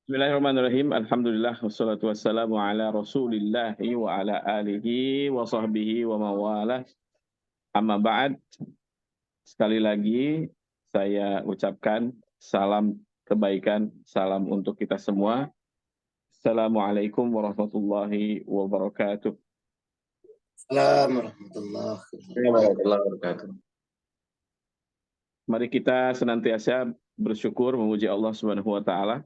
Bismillahirrahmanirrahim. Alhamdulillah wassalatu wassalamu ala Rasulillahi wa ala alihi wa sahbihi wa mawalah. Amma ba'd. Sekali lagi saya ucapkan salam kebaikan, salam untuk kita semua. Assalamualaikum warahmatullahi wabarakatuh. Assalamualaikum warahmatullahi wabarakatuh. Mari kita senantiasa bersyukur memuji Allah Subhanahu wa taala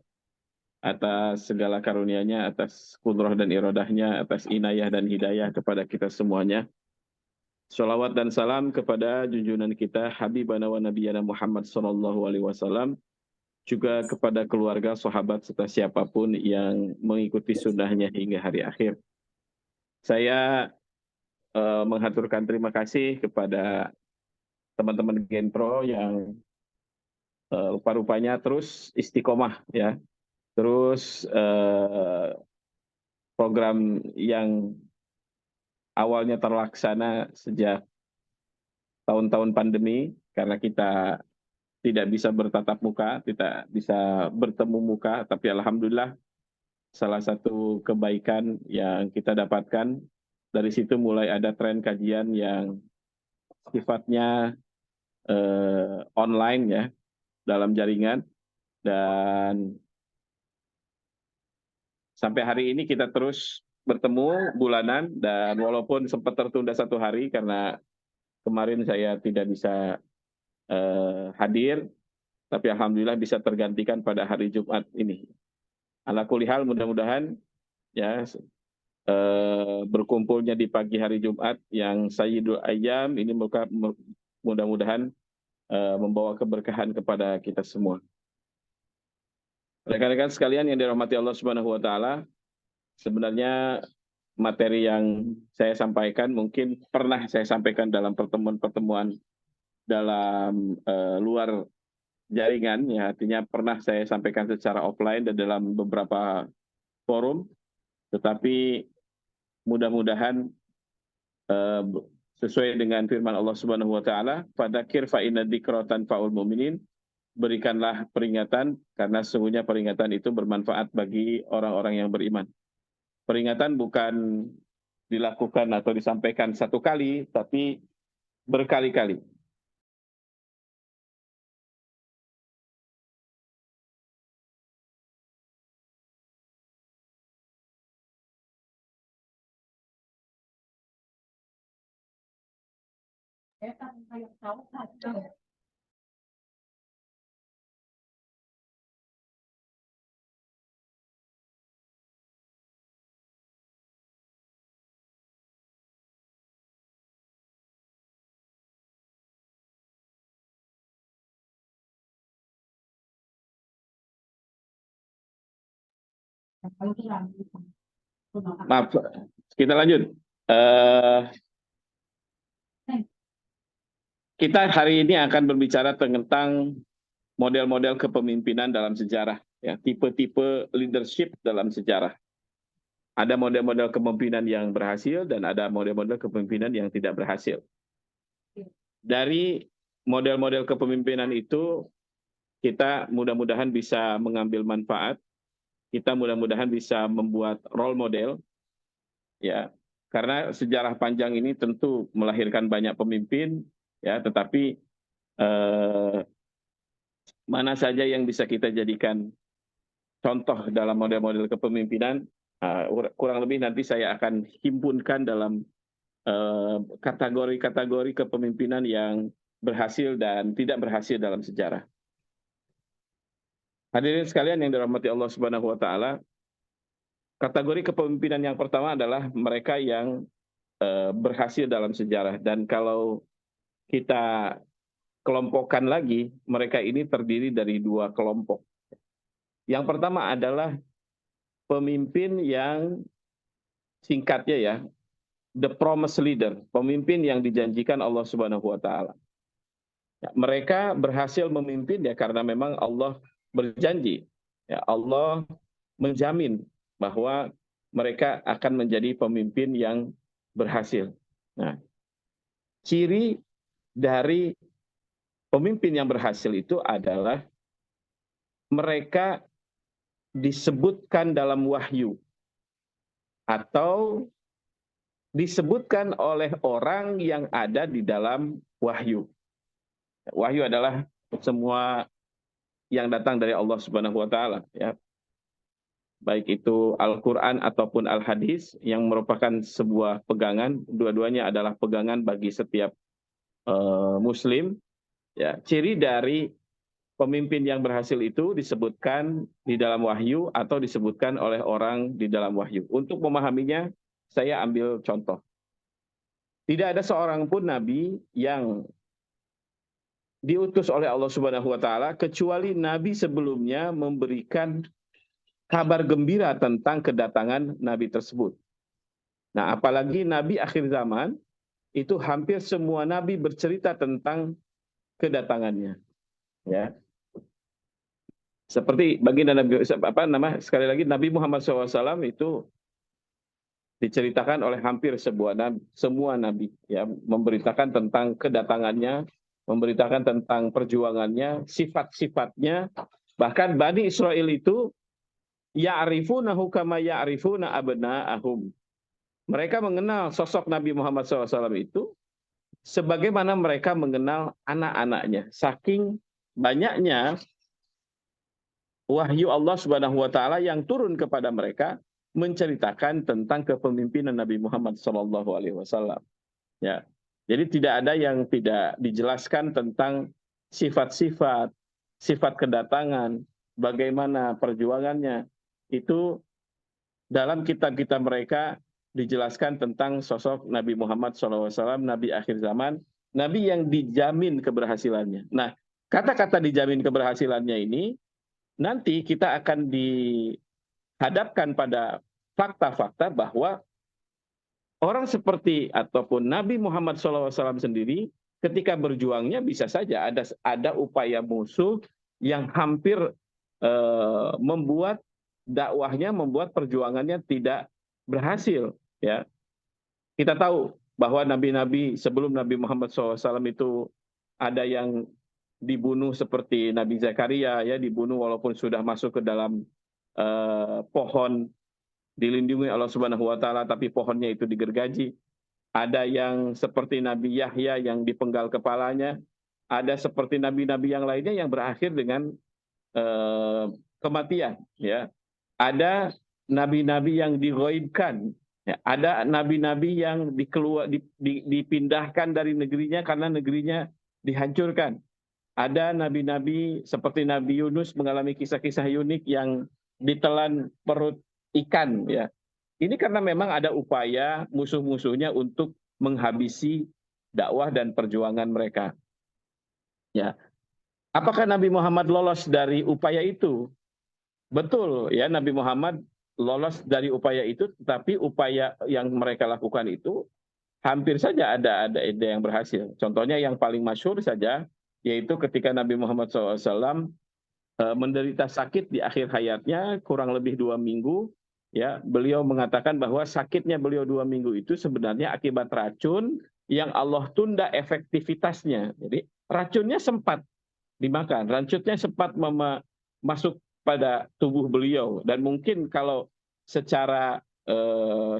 atas segala karunia-Nya, atas kudrah dan iradahnya, atas inayah dan hidayah kepada kita semuanya. Shalawat dan salam kepada junjungan kita Habibana wa Nabiyana Muhammad sallallahu alaihi wasallam, juga kepada keluarga, sahabat, serta siapapun yang mengikuti sunnahnya hingga hari akhir. Saya menghaturkan terima kasih kepada teman-teman Genpro yang rupa-rupanya terus istiqomah ya, terus program yang awalnya terlaksana sejak tahun-tahun pandemi, karena kita tidak bisa bertatap muka, tidak bisa bertemu muka, tapi alhamdulillah salah satu kebaikan yang kita dapatkan, dari situ mulai ada tren kajian yang sifatnya online ya, dalam jaringan, dan sampai hari ini kita terus bertemu bulanan, dan walaupun sempat tertunda satu hari karena kemarin saya tidak bisa hadir, tapi alhamdulillah bisa tergantikan pada hari Jumat ini. Ala kulli hal, mudah-mudahan ya berkumpulnya di pagi hari Jumat yang Sayyidul Ayyam ini mudah-mudahan membawa keberkahan kepada kita semua. Rekan-rekan sekalian yang dirahmati Allah Subhanahu wa taala, sebenarnya materi yang saya sampaikan mungkin pernah saya sampaikan dalam pertemuan-pertemuan dalam luar jaringan, ya, artinya pernah saya sampaikan secara offline dan dalam beberapa forum, tetapi mudah-mudahan sesuai dengan firman Allah Subhanahu wa taala, fadzakir fa inna dzikra tanfa'ul mu'minin, berikanlah peringatan karena sesungguhnya peringatan itu bermanfaat bagi orang-orang yang beriman. Peringatan bukan dilakukan atau disampaikan satu kali, tapi berkali-kali. Maaf, kita lanjut. Kita hari ini akan berbicara tentang model-model kepemimpinan dalam sejarah, ya, tipe-tipe leadership dalam sejarah. Ada model-model kepemimpinan yang berhasil dan ada model-model kepemimpinan yang tidak berhasil. Dari model-model kepemimpinan itu, kita mudah-mudahan bisa mengambil manfaat, kita mudah-mudahan bisa membuat role model, ya, karena sejarah panjang ini tentu melahirkan banyak pemimpin, ya, tetapi mana saja yang bisa kita jadikan contoh dalam model-model kepemimpinan, kurang lebih nanti saya akan himpunkan dalam kategori-kategori kepemimpinan yang berhasil dan tidak berhasil dalam sejarah. Hadirin sekalian yang dirahmati Allah Subhanahu wa taala, kategori kepemimpinan yang pertama adalah mereka yang berhasil dalam sejarah, dan kalau kita kelompokkan lagi, mereka ini terdiri dari dua kelompok. Yang pertama adalah pemimpin yang singkatnya ya, the promised leader, pemimpin yang dijanjikan Allah Subhanahu wa taala. Ya, mereka berhasil memimpin ya karena memang Allah berjanji. Ya, Allah menjamin bahwa mereka akan menjadi pemimpin yang berhasil. Nah, ciri dari pemimpin yang berhasil itu adalah mereka disebutkan dalam wahyu atau disebutkan oleh orang yang ada di dalam wahyu. Wahyu adalah semua yang datang dari Allah Subhanahu wa taala, ya. Baik itu Al-Qur'an ataupun Al-Hadis yang merupakan sebuah pegangan, dua-duanya adalah pegangan bagi setiap muslim, ya. Ciri dari pemimpin yang berhasil itu disebutkan di dalam wahyu atau disebutkan oleh orang di dalam wahyu. Untuk memahaminya, saya ambil contoh. Tidak ada seorang pun nabi yang diutus oleh Allah Subhanahu wa taala kecuali nabi sebelumnya memberikan kabar gembira tentang kedatangan nabi tersebut. Nah, apalagi nabi akhir zaman itu hampir semua nabi bercerita tentang kedatangannya, ya. Seperti baginda Nabi sekali lagi Nabi Muhammad SAW itu diceritakan oleh hampir semua nabi, ya, memberitakan tentang kedatangannya, memberitakan tentang perjuangannya, sifat-sifatnya. Bahkan Bani Israel itu ya'rifunahu kama ya'rifuna abna'ahum. Mereka mengenal sosok Nabi Muhammad SAW itu sebagaimana mereka mengenal anak-anaknya. Saking banyaknya wahyu Allah Subhanahu wa taala yang turun kepada mereka menceritakan tentang kepemimpinan Nabi Muhammad SAW. Ya. Jadi tidak ada yang tidak dijelaskan tentang sifat-sifat, sifat kedatangan, bagaimana perjuangannya. Itu dalam kitab-kitab mereka dijelaskan tentang sosok Nabi Muhammad SAW, Nabi akhir zaman, Nabi yang dijamin keberhasilannya. Nah, kata-kata dijamin keberhasilannya ini, nanti kita akan dihadapkan pada fakta-fakta bahwa orang seperti ataupun Nabi Muhammad SAW sendiri ketika berjuangnya bisa saja ada upaya musuh yang hampir membuat dakwahnya, membuat perjuangannya tidak berhasil, ya. Kita tahu bahwa nabi-nabi sebelum Nabi Muhammad SAW itu ada yang dibunuh seperti Nabi Zakaria, ya, dibunuh walaupun sudah masuk ke dalam pohon dilindungi Allah Subhanahu wa taala tapi pohonnya itu digergaji. Ada yang seperti Nabi Yahya yang dipenggal kepalanya, ada seperti nabi-nabi yang lainnya yang berakhir dengan kematian, ya. Ada nabi-nabi yang dighaibkan, ya. Ada nabi-nabi yang dipindahkan dari negerinya karena negerinya dihancurkan. Ada nabi-nabi seperti Nabi Yunus mengalami kisah-kisah unik yang ditelan perut ikan, ya. Ini karena memang ada upaya musuh-musuhnya untuk menghabisi dakwah dan perjuangan mereka. Ya. Apakah Nabi Muhammad lolos dari upaya itu? Betul, ya, Nabi Muhammad lolos dari upaya itu, tetapi upaya yang mereka lakukan itu hampir saja ada yang berhasil. Contohnya yang paling masyhur saja, yaitu ketika Nabi Muhammad SAW menderita sakit di akhir hayatnya kurang lebih 2 minggu, ya, beliau mengatakan bahwa sakitnya beliau 2 minggu itu sebenarnya akibat racun yang Allah tunda efektivitasnya. Jadi racunnya sempat dimakan, racunnya sempat masuk pada tubuh beliau, dan mungkin kalau secara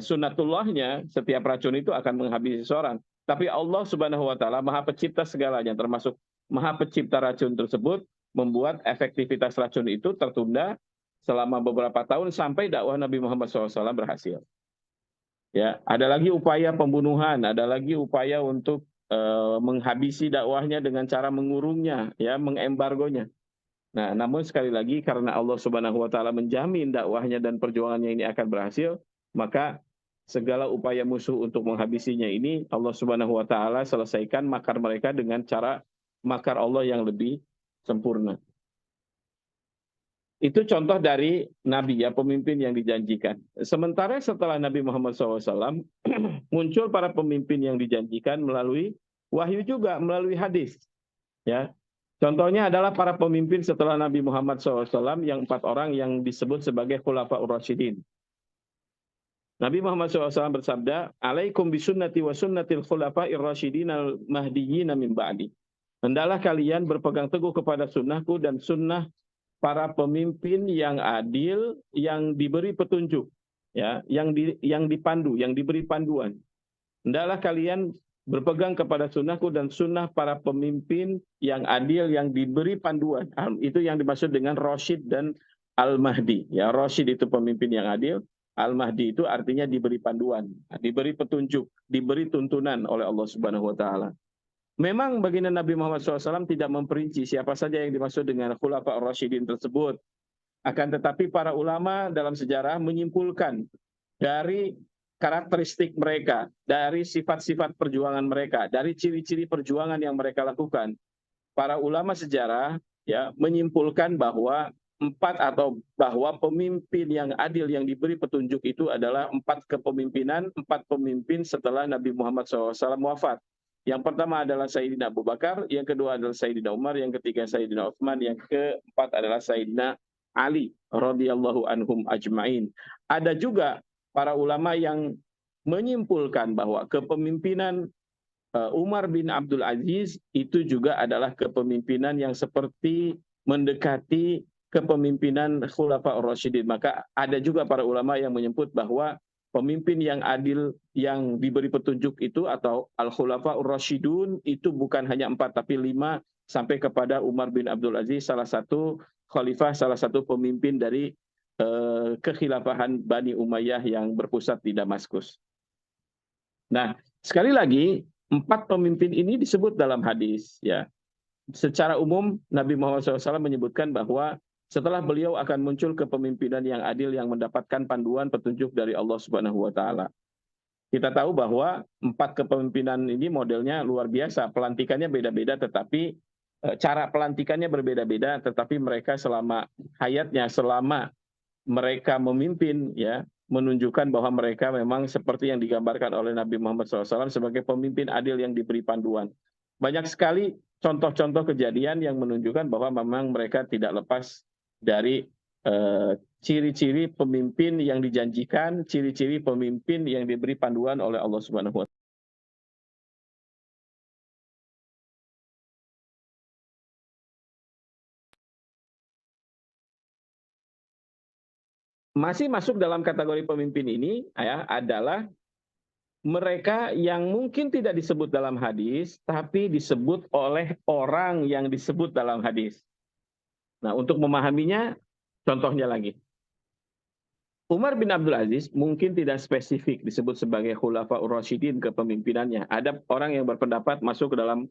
sunnatullahnya setiap racun itu akan menghabisi seseorang. Tapi Allah Subhanahu wa taala Maha Pencipta segalanya, termasuk Maha Pencipta racun tersebut, membuat efektivitas racun itu tertunda selama beberapa tahun sampai dakwah Nabi Muhammad SAW berhasil. Ya, ada lagi upaya pembunuhan, ada lagi upaya untuk menghabisi dakwahnya dengan cara mengurungnya, ya, mengembargonya. Nah, namun sekali lagi karena Allah Subhanahu wa taala menjamin dakwahnya dan perjuangannya ini akan berhasil, maka segala upaya musuh untuk menghabisinya ini Allah Subhanahu wa taala selesaikan makar mereka dengan cara makar Allah yang lebih sempurna. Itu contoh dari nabi, ya, pemimpin yang dijanjikan. Sementara setelah Nabi Muhammad SAW muncul para pemimpin yang dijanjikan melalui wahyu juga, melalui hadis, ya. Contohnya adalah para pemimpin setelah Nabi Muhammad SAW yang 4 orang yang disebut sebagai Khulafaur Rasyidin. Nabi Muhammad SAW bersabda, "Alaikum bisunnati wa sunnatil khulafa'ir rasyidin al-mahdiyyin min ba'di." Hendaklah kalian berpegang teguh kepada sunnahku dan sunnah para pemimpin yang adil, yang diberi petunjuk, ya, yang dipandu, yang diberi panduan. Hendaklah kalian berpegang kepada sunnahku dan sunnah para pemimpin yang adil, yang diberi panduan. Itu yang dimaksud dengan Rasyid dan Al-Mahdi. Ya, Rasyid itu pemimpin yang adil, Al-Mahdi itu artinya diberi panduan, diberi petunjuk, diberi tuntunan oleh Allah Subhanahu wa taala. Memang baginda Nabi Muhammad SAW tidak memperinci siapa saja yang dimaksud dengan Khulafa ar-Rasyidin tersebut. Akan tetapi para ulama dalam sejarah menyimpulkan dari karakteristik mereka, dari sifat-sifat perjuangan mereka, dari ciri-ciri perjuangan yang mereka lakukan. Para ulama sejarah ya menyimpulkan bahwa bahwa pemimpin yang adil yang diberi petunjuk itu adalah 4 kepemimpinan, 4 pemimpin setelah Nabi Muhammad SAW wafat. Yang pertama adalah Sayyidina Abu Bakar, yang kedua adalah Sayyidina Umar, yang ketiga Sayyidina Utsman, yang keempat adalah Sayyidina Ali radhiyallahu anhum ajmain. Ada juga para ulama yang menyimpulkan bahwa kepemimpinan Umar bin Abdul Aziz itu juga adalah kepemimpinan yang seperti mendekati kepemimpinan Khulafa ar-Rasyidin. Maka ada juga para ulama yang menyebut bahwa pemimpin yang adil yang diberi petunjuk itu atau Al-Khulafa ar-Rasyidun itu bukan hanya 4 tapi 5 sampai kepada Umar bin Abdul Aziz, salah satu khalifah, salah satu pemimpin dari kekhilafahan Bani Umayyah yang berpusat di Damaskus. Nah, sekali lagi 4 pemimpin ini disebut dalam hadis, ya. Secara umum Nabi Muhammad SAW menyebutkan bahwa setelah beliau akan muncul kepemimpinan yang adil yang mendapatkan panduan petunjuk dari Allah Subhanahu wa taala. Kita tahu bahwa 4 kepemimpinan ini modelnya luar biasa, pelantikannya beda-beda tetapi cara pelantikannya berbeda-beda, tetapi mereka selama hayatnya, selama mereka memimpin, ya, menunjukkan bahwa mereka memang seperti yang digambarkan oleh Nabi Muhammad SAW sebagai pemimpin adil yang diberi panduan. Banyak sekali contoh-contoh kejadian yang menunjukkan bahwa memang mereka tidak lepas dari ciri-ciri pemimpin yang dijanjikan, ciri-ciri pemimpin yang diberi panduan oleh Allah Subhanahu wa taala. Masih masuk dalam kategori pemimpin ini ya adalah mereka yang mungkin tidak disebut dalam hadis, tapi disebut oleh orang yang disebut dalam hadis. Nah, untuk memahaminya, contohnya lagi. Umar bin Abdul Aziz mungkin tidak spesifik disebut sebagai Khulafa ar-Rasyidin kepemimpinannya. Ada orang yang berpendapat masuk ke dalam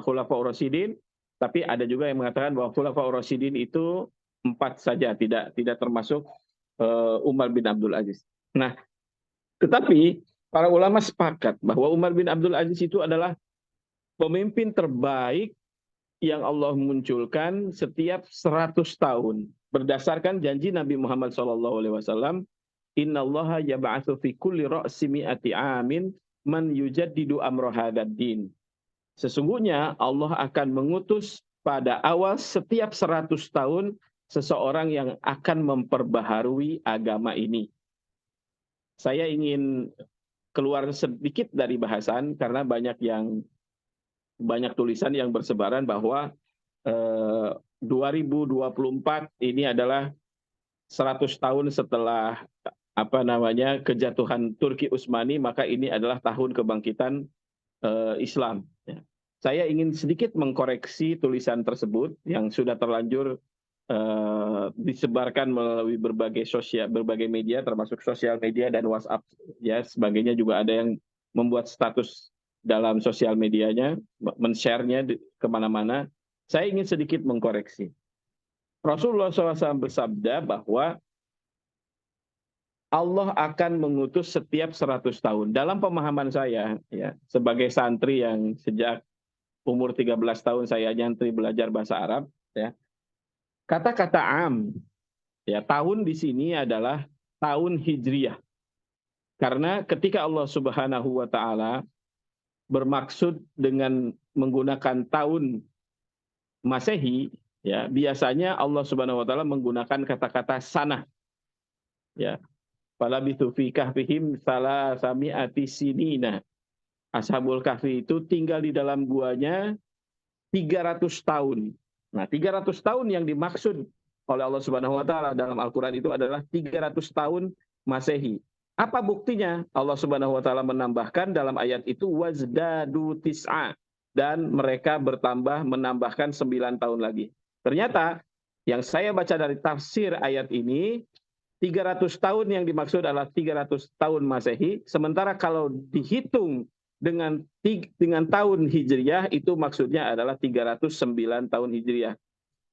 Khulafa ar-Rasyidin, tapi ada juga yang mengatakan bahwa Khulafa ar-Rasyidin itu 4 saja, tidak termasuk Umar bin Abdul Aziz. Nah, tetapi para ulama sepakat bahwa Umar bin Abdul Aziz itu adalah pemimpin terbaik yang Allah munculkan setiap 100 tahun. Berdasarkan janji Nabi Muhammad SAW, Innallaha yab'atsu fi kulli ra'si mi'ati amin man yujaddidu amra hadzal din. Sesungguhnya Allah akan mengutus pada awal setiap 100 tahun seseorang yang akan memperbaharui agama ini. Saya ingin keluar sedikit dari bahasan karena banyak tulisan yang bersebaran bahwa 2024 ini adalah 100 tahun setelah kejatuhan Turki Utsmani, maka ini adalah tahun kebangkitan Islam. Saya ingin sedikit mengkoreksi tulisan tersebut yang sudah terlanjur disebarkan melalui berbagai media, termasuk sosial media dan WhatsApp, ya, sebagainya juga ada yang membuat status dalam sosial medianya, men-share-nya kemana-mana. Saya ingin sedikit mengkoreksi. Rasulullah SAW bersabda bahwa Allah akan mengutus setiap 100 tahun. Dalam pemahaman saya, ya, sebagai santri yang sejak umur 13 tahun saya nyantri belajar bahasa Arab, ya, kata-kata am, ya, tahun di sini adalah tahun Hijriyah. Karena ketika Allah Subhanahu wa taala bermaksud dengan menggunakan tahun Masehi, ya, biasanya Allah Subhanahu wa taala menggunakan kata-kata sanah. Ya. Falabithu fi kahfihim salasami'ati sinina. Ashabul Kahfi itu tinggal di dalam guanya 300 tahun. Nah, 300 tahun yang dimaksud oleh Allah Subhanahu wa taala dalam Al-Qur'an itu adalah 300 tahun Masehi. Apa buktinya? Allah Subhanahu wa taala menambahkan dalam ayat itu wazdadu tis'a, dan mereka bertambah menambahkan 9 tahun lagi. Ternyata yang saya baca dari tafsir ayat ini, 300 tahun yang dimaksud adalah 300 tahun Masehi, sementara kalau dihitung dengan tahun Hijriah itu maksudnya adalah 309 tahun Hijriah.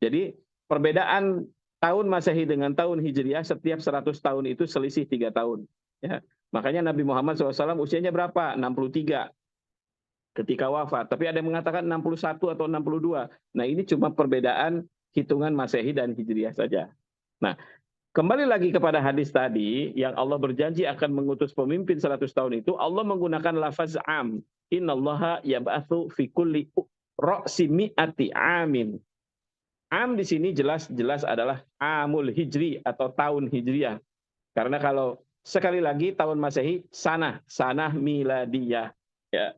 Jadi perbedaan tahun Masehi dengan tahun Hijriah setiap 100 tahun itu selisih 3 tahun. Ya. Makanya Nabi Muhammad SAW usianya berapa? 63 ketika wafat. Tapi ada yang mengatakan 61 atau 62. Nah, ini cuma perbedaan hitungan Masehi dan Hijriah saja. Nah, kembali lagi kepada hadis tadi, yang Allah berjanji akan mengutus pemimpin 100 tahun itu, Allah menggunakan lafaz am. Innallaha yab'atsu fi kulli ra'si mi'ati amin. Am di sini jelas adalah amul hijri atau tahun hijriah. Karena kalau sekali lagi tahun Masehi sanah miladiyah. Ya.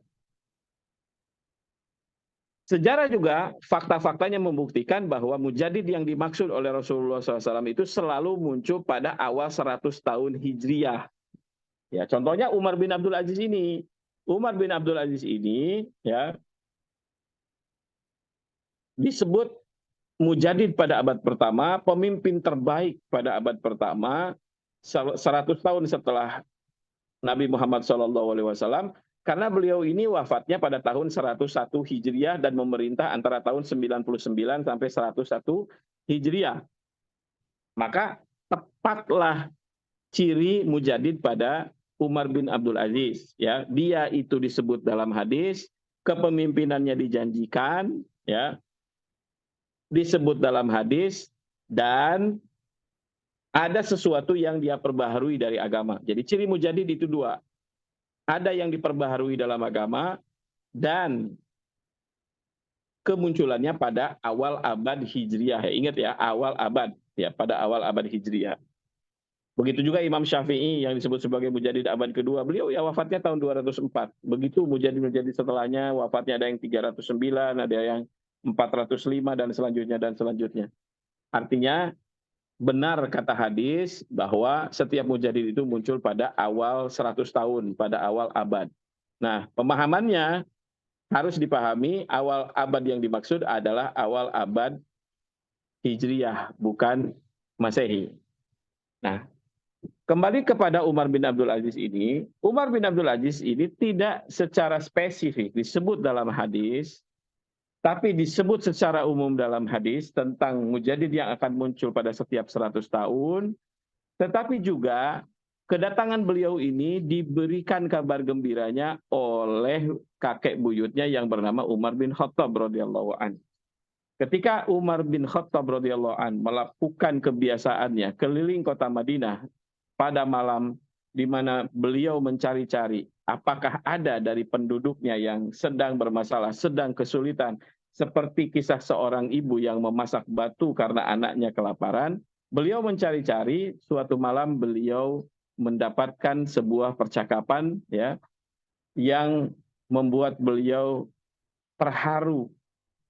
Sejarah juga fakta-faktanya membuktikan bahwa mujadid yang dimaksud oleh Rasulullah SAW itu selalu muncul pada awal 100 tahun Hijriah. Ya, contohnya Umar bin Abdul Aziz ini. Umar bin Abdul Aziz ini ya disebut mujadid pada abad pertama, pemimpin terbaik pada abad pertama, 100 tahun setelah Nabi Muhammad SAW, karena beliau ini wafatnya pada tahun 101 Hijriah dan memerintah antara tahun 99 sampai 101 Hijriah. Maka tepatlah ciri mujadid pada Umar bin Abdul Aziz. Ya, dia itu disebut dalam hadis, kepemimpinannya dijanjikan, ya, disebut dalam hadis, dan ada sesuatu yang dia perbaharui dari agama. Jadi ciri mujadid itu dua. Ada yang diperbaharui dalam agama, dan kemunculannya pada awal abad Hijriah. Ingat ya, awal abad. Ya, pada awal abad Hijriah. Begitu juga Imam Syafi'i yang disebut sebagai mujadid abad kedua. Beliau ya wafatnya tahun 204. Begitu mujadid setelahnya, wafatnya ada yang 309, ada yang 405, dan selanjutnya. Artinya, benar kata hadis bahwa setiap mujadid itu muncul pada awal 100 tahun, pada awal abad. Nah, pemahamannya harus dipahami awal abad yang dimaksud adalah awal abad Hijriah, bukan Masehi. Nah, kembali kepada Umar bin Abdul Aziz ini, Umar bin Abdul Aziz ini tidak secara spesifik disebut dalam hadis, tapi disebut secara umum dalam hadis tentang mujadid yang akan muncul pada setiap 100 tahun, tetapi juga kedatangan beliau ini diberikan kabar gembiranya oleh kakek buyutnya yang bernama Umar bin Khattab radhiyallahu anhu. Ketika Umar bin Khattab radhiyallahu anhu melakukan kebiasaannya keliling kota Madinah pada malam di mana beliau mencari-cari apakah ada dari penduduknya yang sedang bermasalah, sedang kesulitan, seperti kisah seorang ibu yang memasak batu karena anaknya kelaparan. Beliau mencari-cari, suatu malam beliau mendapatkan sebuah percakapan ya yang membuat beliau terharu,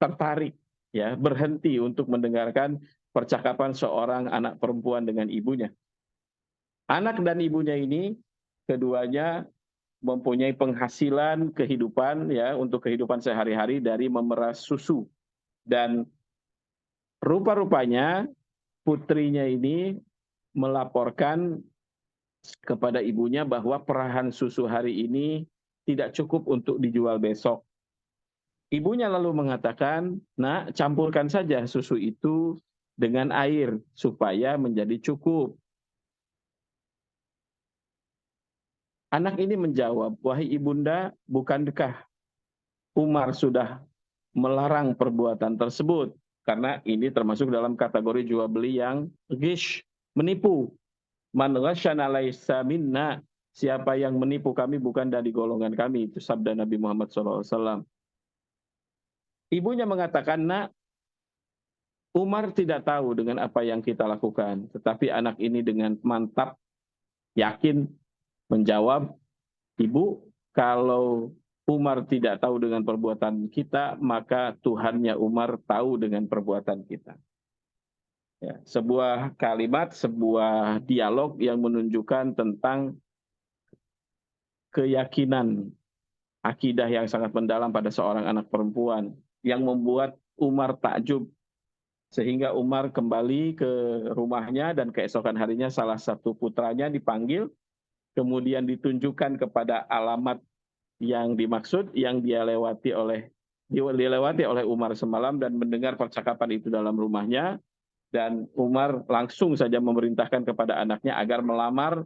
tertarik ya, berhenti untuk mendengarkan percakapan seorang anak perempuan dengan ibunya. Anak dan ibunya ini keduanya mempunyai penghasilan kehidupan ya untuk kehidupan sehari-hari dari memeras susu, dan rupa-rupanya putrinya ini melaporkan kepada ibunya bahwa perahan susu hari ini tidak cukup untuk dijual besok. Ibunya lalu mengatakan, "Nak, campurkan saja susu itu dengan air supaya menjadi cukup." Anak ini menjawab, "Wahai ibunda, bukankah Umar sudah melarang perbuatan tersebut?" Karena ini termasuk dalam kategori jual beli yang ghish, menipu. Man ghasyana laisa minna, siapa yang menipu kami bukan dari golongan kami. Itu sabda Nabi Muhammad SAW. Ibunya mengatakan, "Nak, Umar tidak tahu dengan apa yang kita lakukan." Tetapi anak ini dengan mantap, yakin menjawab, "Ibu, kalau Umar tidak tahu dengan perbuatan kita, maka Tuhannya Umar tahu dengan perbuatan kita. Ya, sebuah kalimat, sebuah dialog yang menunjukkan tentang keyakinan akidah yang sangat mendalam pada seorang anak perempuan yang membuat Umar takjub sehingga Umar kembali ke rumahnya dan keesokan harinya salah satu putranya dipanggil kemudian ditunjukkan kepada alamat yang dimaksud yang dilewati oleh Umar semalam dan mendengar percakapan itu dalam rumahnya dan Umar langsung saja memerintahkan kepada anaknya agar melamar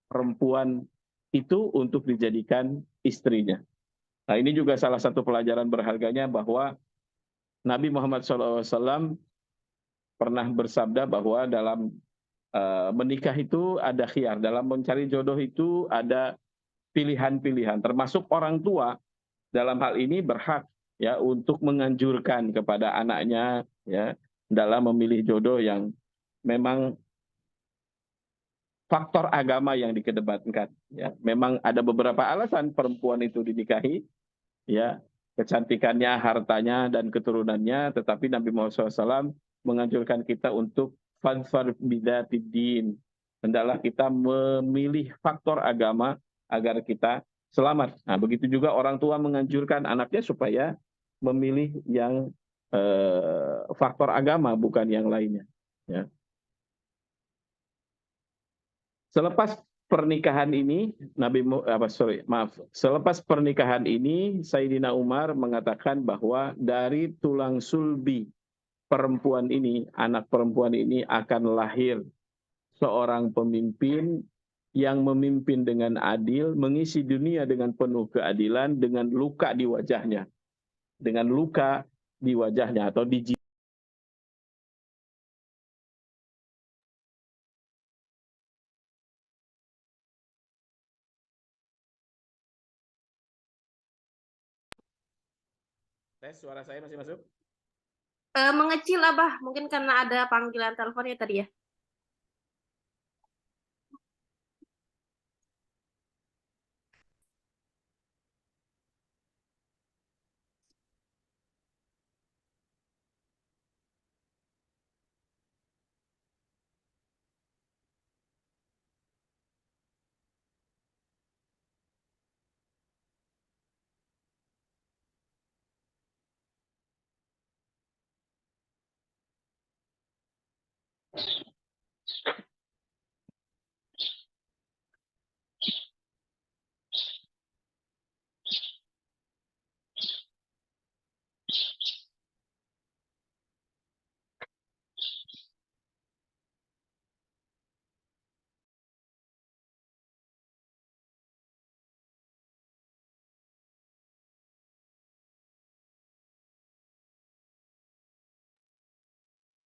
perempuan itu untuk dijadikan istrinya. Nah, ini juga salah satu pelajaran berharganya bahwa Nabi Muhammad SAW pernah bersabda bahwa dalam menikah itu ada khiyar, dalam mencari jodoh itu ada pilihan-pilihan, termasuk orang tua dalam hal ini berhak ya untuk menganjurkan kepada anaknya ya dalam memilih jodoh yang memang faktor agama yang dikedepankan ya. Memang ada beberapa alasan perempuan itu dinikahi ya, kecantikannya, hartanya dan keturunannya, tetapi Nabi Muhammad SAW menganjurkan kita untuk fadfar bidatid. Hendaklah kita memilih faktor agama agar kita selamat. Nah, begitu juga orang tua menganjurkan anaknya supaya memilih yang faktor agama bukan yang lainnya. Ya. Selepas pernikahan ini, selepas pernikahan ini, Sayyidina Umar mengatakan bahwa dari tulang sulbi perempuan ini, anak perempuan ini akan lahir seorang pemimpin yang memimpin dengan adil, mengisi dunia dengan penuh keadilan, dengan luka di wajahnya. Dengan luka di wajahnya atau di tes suara saya masih masuk? Mengecil Abah, mungkin karena ada panggilan teleponnya tadi ya.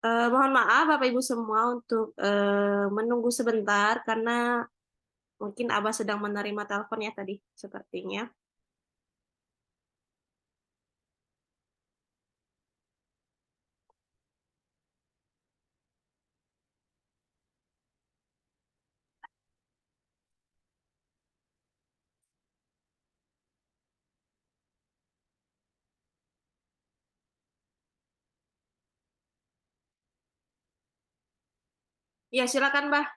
Mohon maaf Bapak Ibu semua untuk menunggu sebentar karena mungkin Abah sedang menerima teleponnya tadi sepertinya. Ya, silakan, Bah.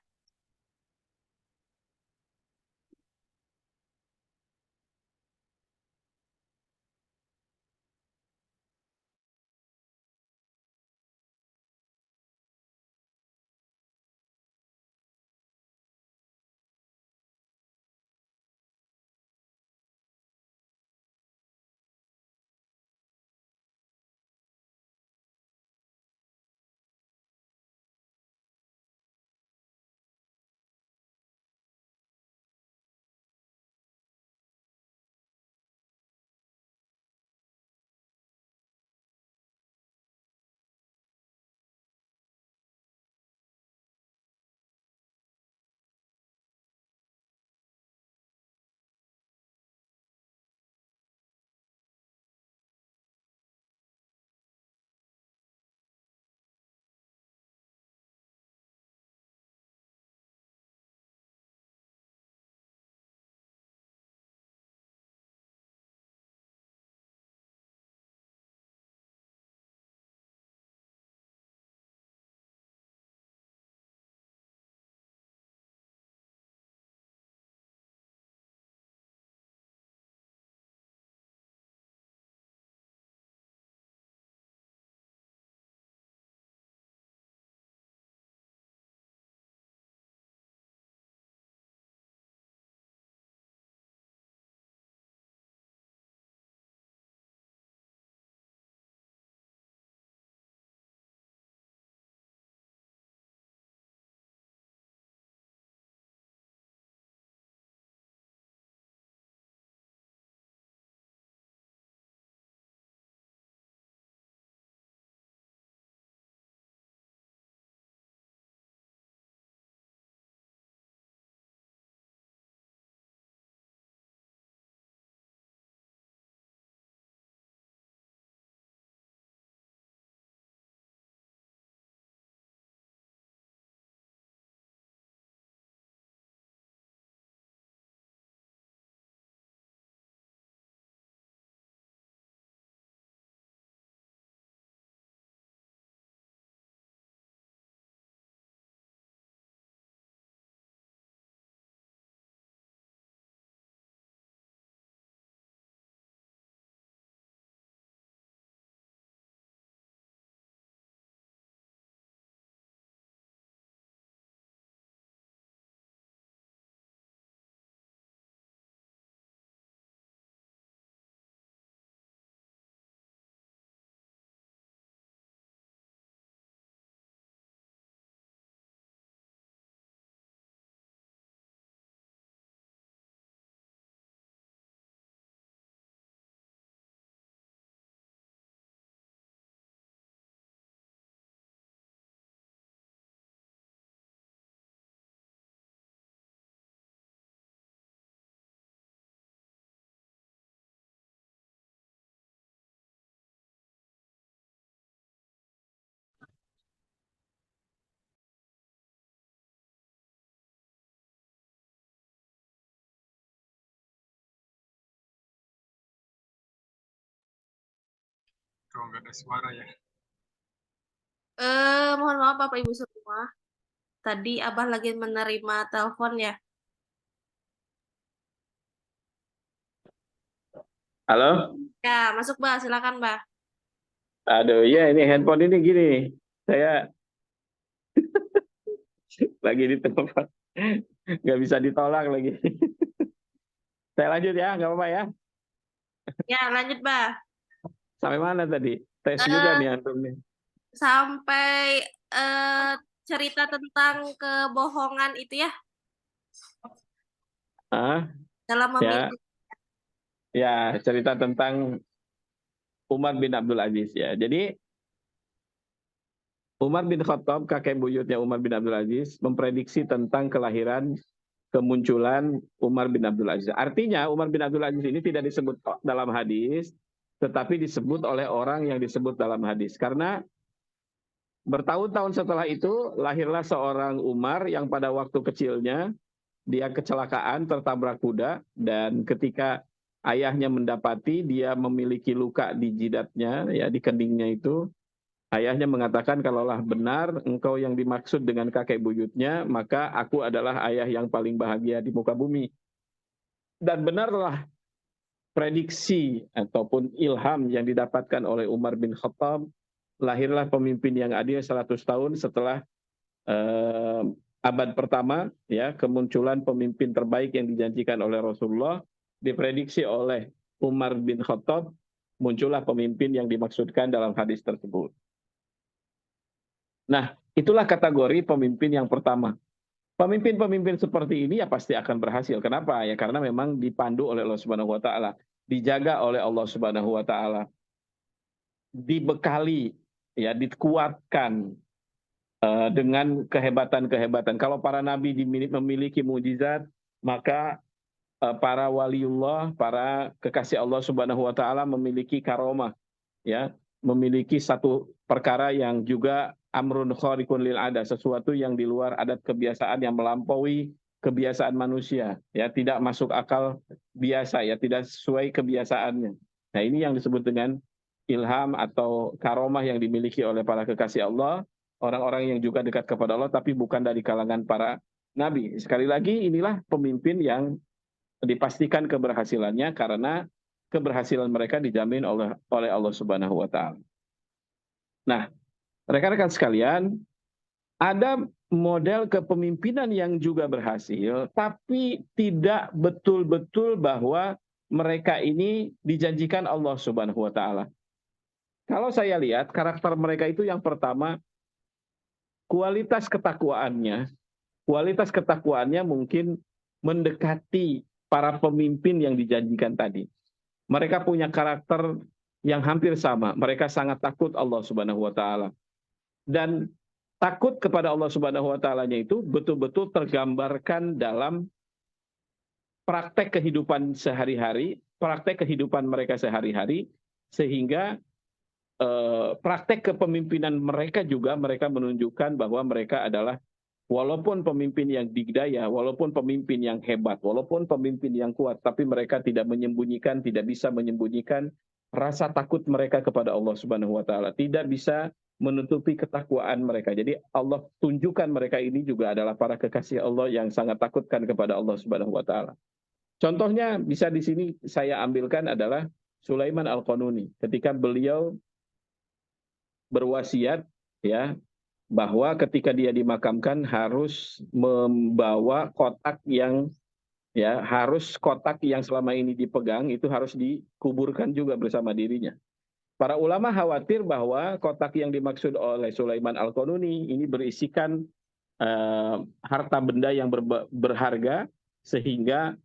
kalau nggak ada suara ya. Mohon maaf Bapak Ibu semua. Tadi Abah lagi menerima telepon ya. Halo? Ya, masuk Bah, silakan Bah. Aduh, ya ini handphone ini gini. Saya lagi di telepon. Nggak bisa ditolak lagi. Saya lanjut ya, nggak apa-apa ya. Ya, lanjut Bah. Sampai mana tadi? Tes Eh, juga nih antum nih. Sampai cerita tentang kebohongan itu ya Ah, dalam ya, memilih. ya cerita tentang Umar bin Abdul Aziz ya. Jadi Umar bin Khattab, kakek buyutnya Umar bin Abdul Aziz, memprediksi tentang kelahiran kemunculan Umar bin Abdul Aziz. Artinya Umar bin Abdul Aziz ini tidak disebut dalam hadis, tetapi disebut oleh orang yang disebut dalam hadis. Karena bertahun-tahun setelah itu lahirlah seorang Umar yang pada waktu kecilnya dia kecelakaan tertabrak kuda, dan ketika ayahnya mendapati dia memiliki luka di jidatnya, ya di keningnya itu, ayahnya mengatakan, kalaulah benar engkau yang dimaksud dengan kakek buyutnya, maka aku adalah ayah yang paling bahagia di muka bumi. Dan benarlah prediksi ataupun ilham yang didapatkan oleh Umar bin Khattab, lahirlah pemimpin yang adil 100 tahun setelah abad pertama, ya, kemunculan pemimpin terbaik yang dijanjikan oleh Rasulullah, diprediksi oleh Umar bin Khattab, muncullah pemimpin yang dimaksudkan dalam hadis tersebut. Nah, itulah kategori pemimpin yang pertama. Pemimpin-pemimpin seperti ini ya pasti akan berhasil. Kenapa? Ya karena memang dipandu oleh Allah Subhanahu wa taala, dijaga oleh Allah Subhanahu wa taala, dibekali, ya, dikuatkan dengan kehebatan-kehebatan. Kalau para nabi memiliki mukjizat, maka para waliullah, para kekasih Allah Subhanahu wa taala memiliki karomah, ya, memiliki satu perkara yang juga amrun khariqun lil ada, sesuatu yang di luar adat kebiasaan, yang melampaui kebiasaan manusia, ya, tidak masuk akal biasa, ya, tidak sesuai kebiasaannya. Nah, ini yang disebut dengan ilham atau karomah yang dimiliki oleh para kekasih Allah, orang-orang yang juga dekat kepada Allah tapi bukan dari kalangan para nabi. Sekali lagi, inilah pemimpin yang dipastikan keberhasilannya karena keberhasilan mereka dijamin oleh Allah Subhanahu wa taala. Nah, rekan-rekan sekalian, ada model kepemimpinan yang juga berhasil, tapi tidak betul-betul bahwa mereka ini dijanjikan Allah Subhanahu wa taala. Kalau saya lihat karakter mereka itu, yang pertama, kualitas ketakwaannya mungkin mendekati para pemimpin yang dijanjikan tadi. Mereka punya karakter yang hampir sama. Mereka sangat takut Allah Subhanahu wa taala. Dan takut kepada Allah Subhanahu wa taalanya itu betul-betul tergambarkan dalam praktek kehidupan sehari-hari, praktek kehidupan mereka sehari-hari, sehingga praktek kepemimpinan mereka juga mereka menunjukkan bahwa mereka adalah, walaupun pemimpin yang digdaya, walaupun pemimpin yang hebat, walaupun pemimpin yang kuat, tapi mereka tidak menyembunyikan, tidak bisa menyembunyikan rasa takut mereka kepada Allah Subhanahu wa taala, tidak bisa menutupi ketakwaan mereka. Jadi Allah tunjukkan mereka ini juga adalah para kekasih Allah yang sangat takutkan kepada Allah Subhanahu wa taala. Contohnya bisa di sini saya ambilkan adalah Sulaiman Al-Qanuni, ketika beliau berwasiat, ya, bahwa ketika dia dimakamkan harus membawa kotak yang, ya, harus kotak yang selama ini dipegang itu harus dikuburkan juga bersama dirinya. Para ulama khawatir bahwa kotak yang dimaksud oleh Sulaiman Al-Qanuni ini berisikan harta benda yang berharga, sehingga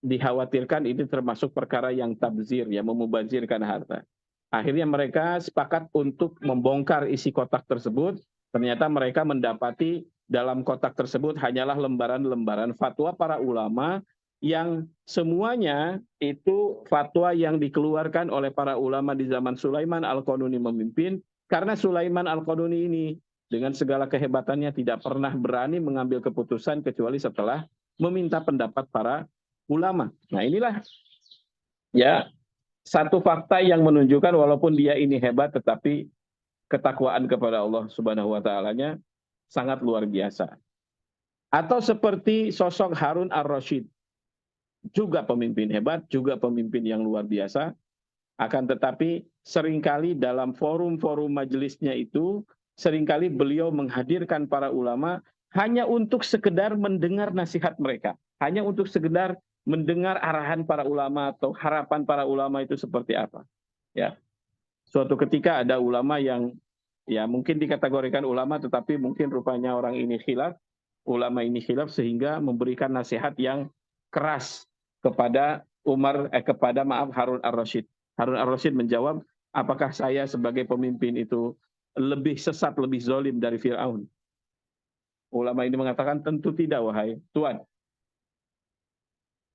dikhawatirkan ini termasuk perkara yang tabzir, ya, memubazirkan harta. Akhirnya mereka sepakat untuk membongkar isi kotak tersebut. Ternyata mereka mendapati dalam kotak tersebut hanyalah lembaran-lembaran fatwa para ulama, yang semuanya itu fatwa yang dikeluarkan oleh para ulama di zaman Sulaiman Al-Qanuni memimpin. Karena Sulaiman Al-Qanuni ini dengan segala kehebatannya tidak pernah berani mengambil keputusan kecuali setelah meminta pendapat para ulama. Nah, inilah, ya, satu fakta yang menunjukkan walaupun dia ini hebat, tetapi ketakwaan kepada Allah Subhanahu wa Ta'ala-nya sangat luar biasa. Atau seperti sosok Harun ar-Rasyid, juga pemimpin hebat, juga pemimpin yang luar biasa, akan tetapi seringkali dalam forum-forum majelisnya itu, seringkali beliau menghadirkan para ulama hanya untuk sekedar mendengar nasihat mereka, hanya untuk sekedar mendengar arahan para ulama atau harapan para ulama itu seperti apa. Ya, suatu ketika ada ulama yang ya mungkin dikategorikan ulama, tetapi mungkin rupanya orang ini khilaf, ulama ini khilaf sehingga memberikan nasihat yang keras kepada Harun ar-Rasyid. Harun ar-Rasyid menjawab, apakah saya sebagai pemimpin itu lebih sesat, lebih zalim dari Fir'aun? Ulama ini mengatakan, tentu tidak, wahai Tuan.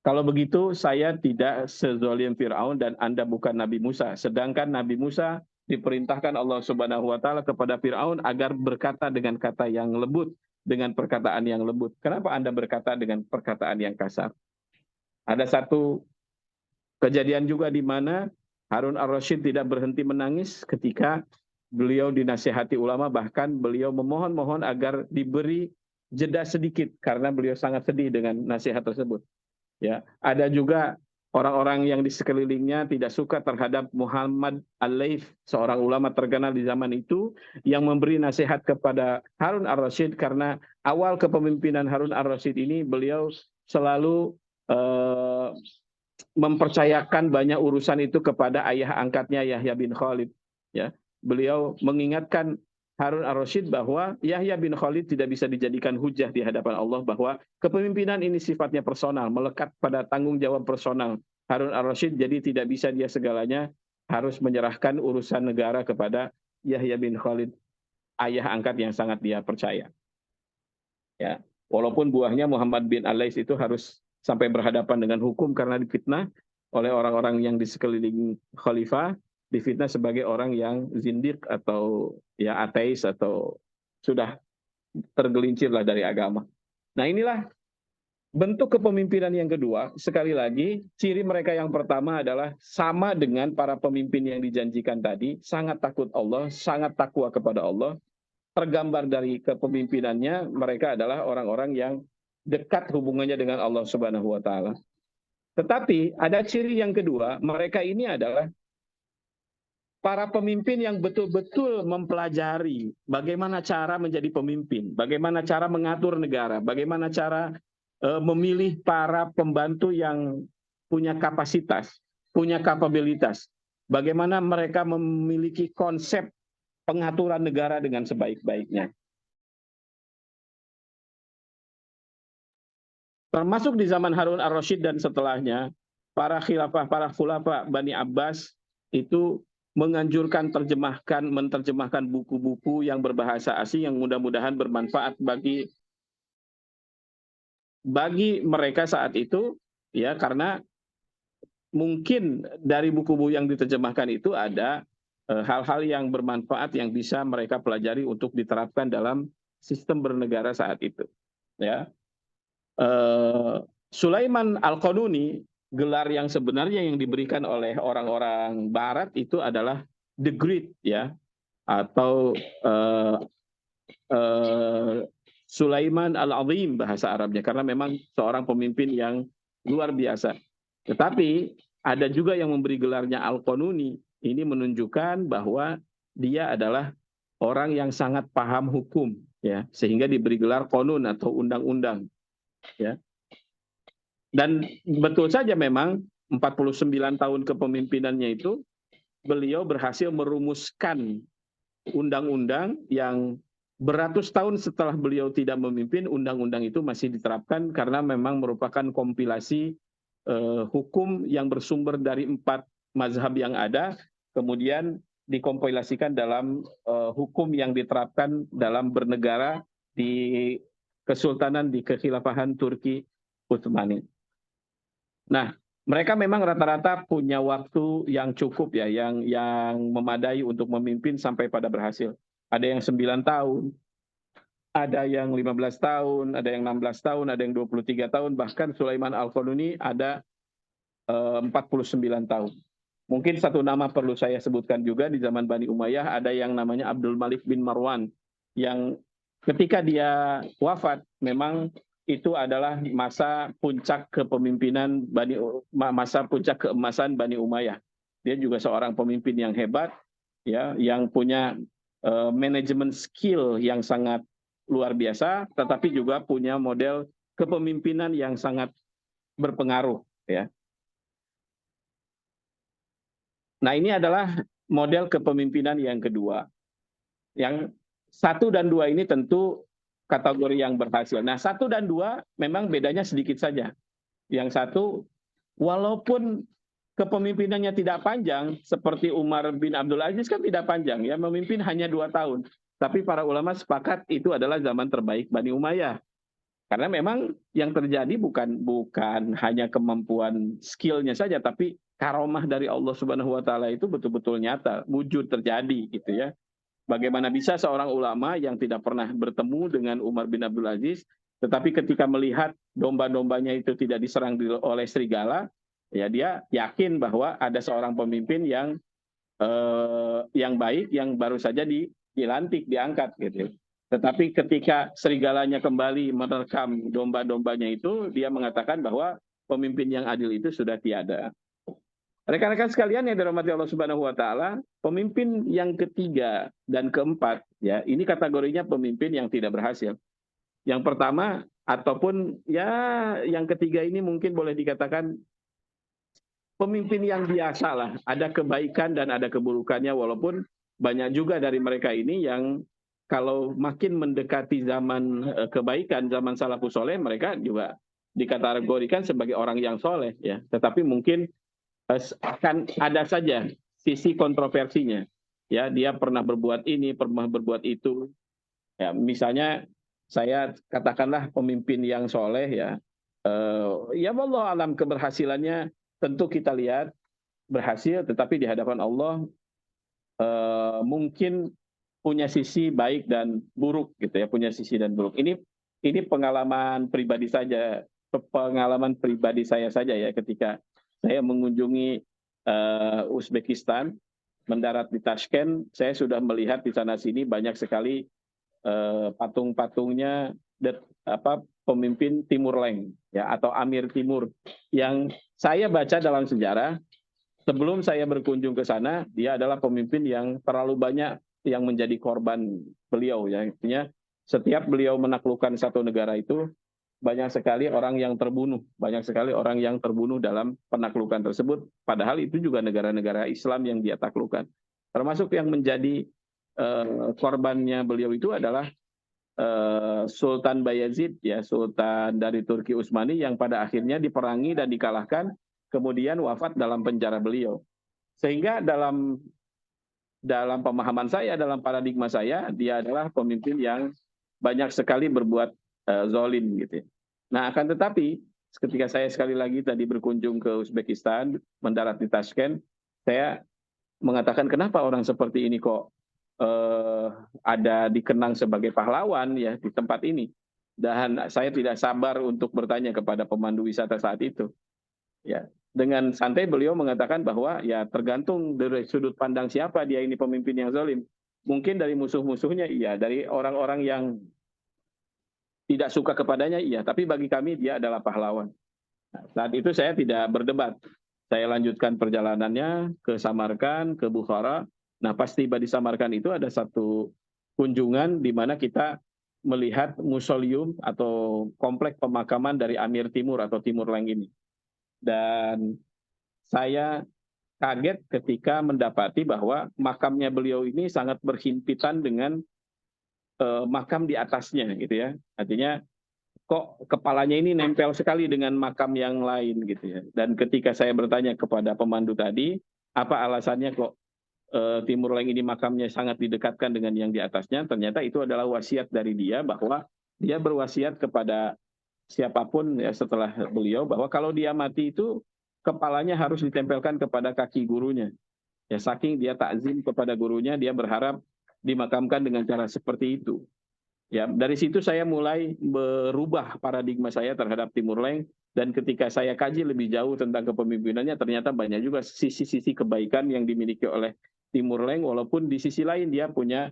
Kalau begitu, saya tidak sezalim Fir'aun dan Anda bukan Nabi Musa. Sedangkan Nabi Musa diperintahkan Allah Subhanahu wa Ta'ala kepada Fir'aun agar berkata dengan kata yang lembut, dengan perkataan yang lembut. Kenapa Anda berkata dengan perkataan yang kasar? Ada satu kejadian juga di mana Harun ar-Rasyid tidak berhenti menangis ketika beliau dinasihati ulama, bahkan beliau memohon-mohon agar diberi jeda sedikit karena beliau sangat sedih dengan nasihat tersebut. Ya, ada juga orang-orang yang di sekelilingnya tidak suka terhadap Muhammad al-Laith, seorang ulama terkenal di zaman itu, yang memberi nasihat kepada Harun ar-Rasyid karena awal kepemimpinan Harun ar-Rasyid ini beliau selalu mempercayakan banyak urusan itu kepada ayah angkatnya Yahya bin Khalid. Ya, beliau mengingatkan Harun ar-Rasyid bahwa Yahya bin Khalid tidak bisa dijadikan hujah di hadapan Allah, bahwa kepemimpinan ini sifatnya personal, melekat pada tanggung jawab personal Harun ar-Rasyid, jadi tidak bisa dia segalanya harus menyerahkan urusan negara kepada Yahya bin Khalid, ayah angkat yang sangat dia percaya. Ya, walaupun buahnya Muhammad bin Al-Lais itu harus sampai berhadapan dengan hukum karena difitnah oleh orang-orang yang di sekeliling khalifah, difitnah sebagai orang yang zindik atau ya ateis atau sudah tergelincirlah dari agama. Nah, inilah bentuk kepemimpinan yang kedua. Sekali lagi, ciri mereka yang pertama adalah sama dengan para pemimpin yang dijanjikan tadi, sangat takut Allah, sangat takwa kepada Allah. Tergambar dari kepemimpinannya, mereka adalah orang-orang yang dekat hubungannya dengan Allah Subhanahu wa Ta'ala. Tetapi ada ciri yang kedua, mereka ini adalah para pemimpin yang betul-betul mempelajari bagaimana cara menjadi pemimpin, bagaimana cara mengatur negara, bagaimana cara memilih para pembantu yang punya kapasitas, punya kapabilitas, bagaimana mereka memiliki konsep pengaturan negara dengan sebaik-baiknya. Termasuk di zaman Harun ar-Rasyid dan setelahnya, para khulafah Bani Abbas itu menganjurkan menerjemahkan buku-buku yang berbahasa asing yang mudah-mudahan bermanfaat bagi mereka saat itu, ya, karena mungkin dari buku-buku yang diterjemahkan itu ada hal-hal yang bermanfaat yang bisa mereka pelajari untuk diterapkan dalam sistem bernegara saat itu. Ya, Sulaiman Al-Qanuni, gelar yang sebenarnya yang diberikan oleh orang-orang Barat itu adalah The Great, ya, atau Sulaiman Al-Azim bahasa Arabnya, karena memang seorang pemimpin yang luar biasa. Tetapi ada juga yang memberi gelarnya Al-Qanuni. Ini menunjukkan bahwa dia adalah orang yang sangat paham hukum, ya, sehingga diberi gelar qanun atau undang-undang. Ya. Dan betul saja memang 49 tahun kepemimpinannya itu beliau berhasil merumuskan undang-undang yang beratus tahun setelah beliau tidak memimpin, undang-undang itu masih diterapkan karena memang merupakan kompilasi hukum yang bersumber dari 4 mazhab yang ada, kemudian dikompilasikan dalam hukum yang diterapkan dalam bernegara di Kesultanan di Kekhilafahan Turki Utsmani. Nah, mereka memang rata-rata punya waktu yang cukup, ya, yang memadai untuk memimpin sampai pada berhasil. Ada yang 9 tahun, ada yang 15 tahun, ada yang 16 tahun, ada yang 23 tahun, bahkan Sulaiman Al-Qanuni ada 49 tahun. Mungkin satu nama perlu saya sebutkan juga di zaman Bani Umayyah, ada yang namanya Abdul Malik bin Marwan, yang ketika dia wafat memang itu adalah masa puncak kepemimpinan masa puncak keemasan Bani Umayyah. Dia juga seorang pemimpin yang hebat, ya, yang punya manajemen skill yang sangat luar biasa, tetapi juga punya model kepemimpinan yang sangat berpengaruh, ya. Nah, ini adalah model kepemimpinan yang kedua. Yang 1 dan 2 ini tentu kategori yang berhasil. Nah, 1 dan 2 memang bedanya sedikit saja. Yang satu, walaupun kepemimpinannya tidak panjang, seperti Umar bin Abdul Aziz kan tidak panjang, ya, memimpin hanya 2 tahun. Tapi para ulama sepakat itu adalah zaman terbaik Bani Umayyah. Karena memang yang terjadi bukan hanya kemampuan skillnya saja, tapi karomah dari Allah Subhanahu wa taala itu betul-betul nyata, wujud terjadi gitu ya. Bagaimana bisa seorang ulama yang tidak pernah bertemu dengan Umar bin Abdul Aziz, tetapi ketika melihat domba-dombanya itu tidak diserang oleh serigala, ya dia yakin bahwa ada seorang pemimpin yang baik yang baru saja dilantik, diangkat gitu. Tetapi ketika serigalanya kembali menerkam domba-dombanya itu, dia mengatakan bahwa pemimpin yang adil itu sudah tiada. Rekan-rekan sekalian yang dirahmati Allah Subhanahu wa taala, pemimpin yang ketiga dan keempat, ya, ini kategorinya pemimpin yang tidak berhasil. Yang pertama ataupun ya yang ketiga ini mungkin boleh dikatakan pemimpin yang biasa lah, ada kebaikan dan ada keburukannya, walaupun banyak juga dari mereka ini yang kalau makin mendekati zaman kebaikan, zaman salafus soleh, mereka juga dikategorikan sebagai orang yang soleh, ya. Tetapi mungkin akan ada saja sisi kontroversinya, ya, dia pernah berbuat ini, pernah berbuat itu, ya. Misalnya saya katakanlah pemimpin yang soleh, ya, ya wallahu alam keberhasilannya tentu kita lihat berhasil, tetapi di hadapan Allah mungkin punya sisi baik dan buruk gitu ya, punya sisi dan buruk. Ini pengalaman pribadi saja, pengalaman pribadi saya saja ya, ketika saya mengunjungi Uzbekistan, mendarat di Tashkent, saya sudah melihat di sana sini banyak sekali patung-patungnya pemimpin Timur Leng, ya, atau Amir Timur, yang saya baca dalam sejarah sebelum saya berkunjung ke sana, dia adalah pemimpin yang terlalu banyak yang menjadi korban beliau, ya. Intinya setiap beliau menaklukkan satu negara itu banyak sekali orang yang terbunuh, banyak sekali orang yang terbunuh dalam penaklukan tersebut, padahal itu juga negara-negara Islam yang dia taklukkan. Termasuk yang menjadi korbannya beliau itu adalah Sultan Bayezid, ya, Sultan dari Turki Utsmani, yang pada akhirnya diperangi dan dikalahkan, kemudian wafat dalam penjara beliau. Sehingga dalam pemahaman saya, dalam paradigma saya, dia adalah pemimpin yang banyak sekali berbuat zolim gitu. Nah, akan tetapi ketika saya sekali lagi tadi berkunjung ke Uzbekistan, mendarat di Tashkent, saya mengatakan kenapa orang seperti ini kok ada dikenang sebagai pahlawan, ya, di tempat ini. Dan saya tidak sabar untuk bertanya kepada pemandu wisata saat itu, ya. Dengan santai beliau mengatakan bahwa ya tergantung dari sudut pandang siapa dia ini pemimpin yang zalim. Mungkin dari musuh-musuhnya iya, dari orang-orang yang tidak suka kepadanya iya, tapi bagi kami dia adalah pahlawan. Nah, saat itu saya tidak berdebat. Saya lanjutkan perjalanannya ke Samarkand, ke Bukhara. Nah, pas tiba di Samarkand itu ada satu kunjungan di mana kita melihat mausoleum atau komplek pemakaman dari Amir Timur atau Timur Leng ini. Dan saya kaget ketika mendapati bahwa makamnya beliau ini sangat berhimpitan dengan makam di atasnya gitu ya. Artinya kok kepalanya ini nempel sekali dengan makam yang lain gitu ya. Dan ketika saya bertanya kepada pemandu tadi, apa alasannya kok Timur Leng ini makamnya sangat didekatkan dengan yang di atasnya, ternyata itu adalah wasiat dari dia, bahwa dia berwasiat kepada siapapun ya setelah beliau bahwa kalau dia mati itu kepalanya harus ditempelkan kepada kaki gurunya. Ya, saking dia takzim kepada gurunya, dia berharap dimakamkan dengan cara seperti itu. Ya, dari situ saya mulai berubah paradigma saya terhadap Timur Leng, dan ketika saya kaji lebih jauh tentang kepemimpinannya, ternyata banyak juga sisi-sisi kebaikan yang dimiliki oleh Timur Leng, walaupun di sisi lain dia punya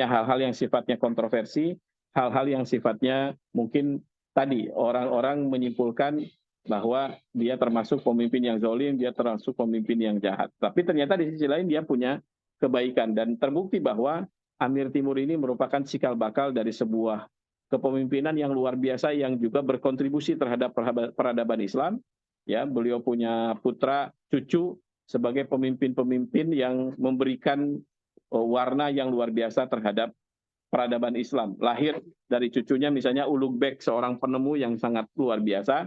hal-hal yang sifatnya kontroversi, hal-hal yang sifatnya mungkin tadi orang-orang menyimpulkan bahwa dia termasuk pemimpin yang zalim, dia termasuk pemimpin yang jahat. Tapi ternyata di sisi lain dia punya kebaikan, dan terbukti bahwa Amir Timur ini merupakan cikal bakal dari sebuah kepemimpinan yang luar biasa yang juga berkontribusi terhadap peradaban Islam. Ya, beliau punya putra, cucu sebagai pemimpin-pemimpin yang memberikan warna yang luar biasa terhadap peradaban Islam. Lahir dari cucunya misalnya Ulugh Beg, seorang penemu yang sangat luar biasa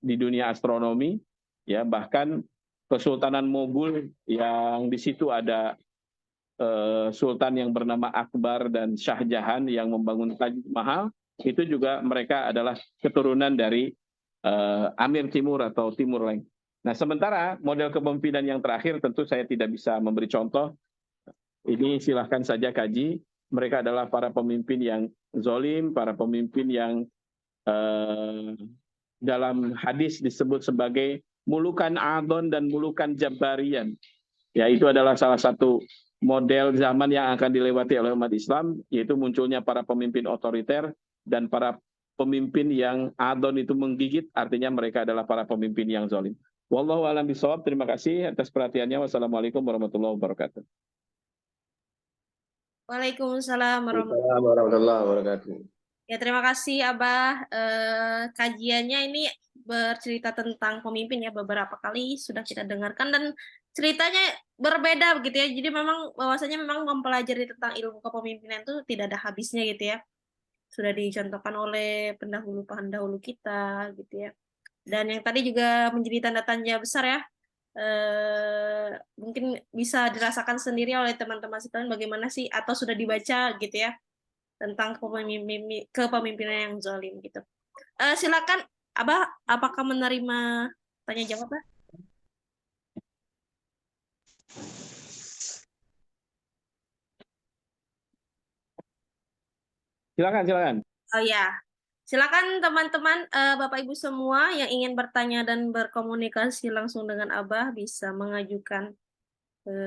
di dunia astronomi. Ya, bahkan Kesultanan Mogul yang di situ ada Sultan yang bernama Akbar dan Shah Jahan yang membangun Taj Mahal, itu juga mereka adalah keturunan dari Amir Timur atau Timur Leng. Nah, sementara model kepemimpinan yang terakhir tentu saya tidak bisa memberi contoh. Ini silahkan saja kaji. Mereka adalah para pemimpin yang zolim, para pemimpin yang dalam hadis disebut sebagai mulukan adon dan mulukan jabarian. Ya, itu adalah salah satu model zaman yang akan dilewati oleh umat Islam, yaitu munculnya para pemimpin otoriter dan para pemimpin yang adon itu menggigit, artinya mereka adalah para pemimpin yang zalim. Wallahu a'lam bishawab. Terima kasih atas perhatiannya. Wassalamualaikum warahmatullahi wabarakatuh. Waalaikumsalam warahmatullahi Assalamualaikum warahmatullahi wabarakatuh. Ya, terima kasih Abah. Kajiannya ini bercerita tentang pemimpin ya, beberapa kali sudah kita dengarkan dan ceritanya berbeda begitu ya. Jadi memang bahwasanya memang mempelajari tentang ilmu kepemimpinan itu tidak ada habisnya gitu ya. Sudah dicontohkan oleh pendahulu-pendahulu kita gitu ya. Dan yang tadi juga menjadi tanda tanya besar ya. Mungkin bisa dirasakan sendiri oleh teman-teman sekalian bagaimana sih, atau sudah dibaca gitu ya, tentang kepemimpinan yang zalim gitu. Silakan Abah, apakah menerima tanya jawab, Abah? Silakan. Oh ya, silakan teman-teman, Bapak Ibu semua yang ingin bertanya dan berkomunikasi langsung dengan Abah bisa mengajukan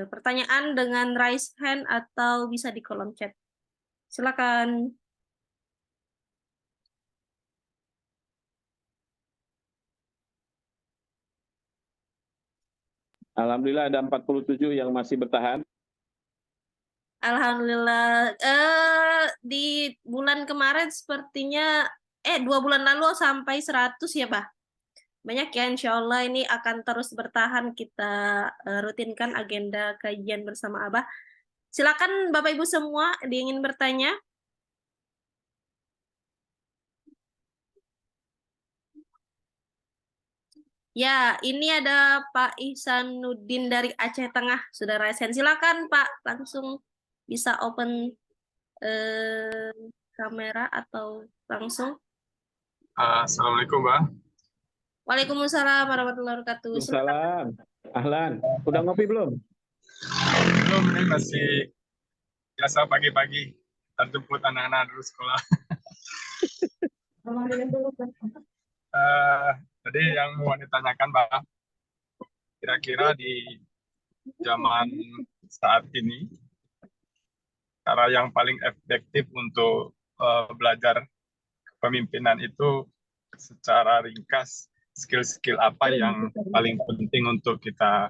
pertanyaan dengan raise hand atau bisa di kolom chat. Silakan. Alhamdulillah ada 47 yang masih bertahan. Alhamdulillah. Di bulan kemarin sepertinya 2 bulan lalu sampai 100 ya, Bah. Banyak ya, insya Allah ini akan terus bertahan. Kita rutinkan agenda kajian bersama Abah. Silakan Bapak Ibu semua ingin bertanya. Ya, ini ada Pak Ihsanuddin dari Aceh Tengah, sudah resen. Silakan Pak, langsung bisa open kamera atau langsung. Assalamualaikum, Mbak. Waalaikumsalam warahmatullahi wabarakatuh. Waalaikumsalam. Ahlan. Udah ngopi belum? Belum, ini masih biasa pagi-pagi. Jemput anak-anak dulu sekolah. Jadi yang mau ditanyakan, Mbak, kira-kira di zaman saat ini, cara yang paling efektif untuk belajar kepemimpinan itu secara ringkas, skill-skill apa yang paling penting untuk kita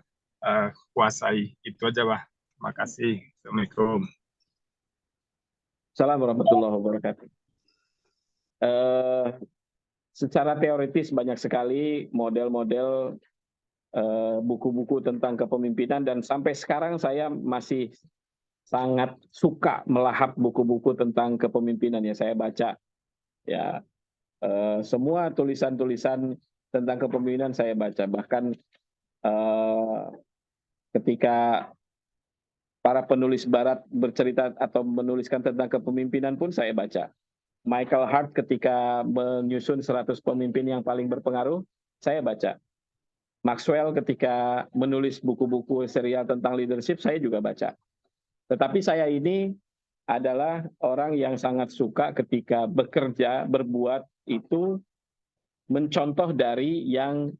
kuasai? Itu aja, Mbak. Terima kasih. Assalamualaikum. Assalamualaikum warahmatullahi wabarakatuh. Secara teoritis banyak sekali model-model buku-buku tentang kepemimpinan, dan sampai sekarang saya masih sangat suka melahap buku-buku tentang kepemimpinan ya. Saya baca ya semua tulisan-tulisan tentang kepemimpinan saya baca. Bahkan ketika para penulis barat bercerita atau menuliskan tentang kepemimpinan pun saya baca. Michael Hart ketika menyusun 100 pemimpin yang paling berpengaruh, saya baca. Maxwell ketika menulis buku-buku serial tentang leadership, saya juga baca. Tetapi saya ini adalah orang yang sangat suka ketika bekerja, berbuat itu mencontoh dari yang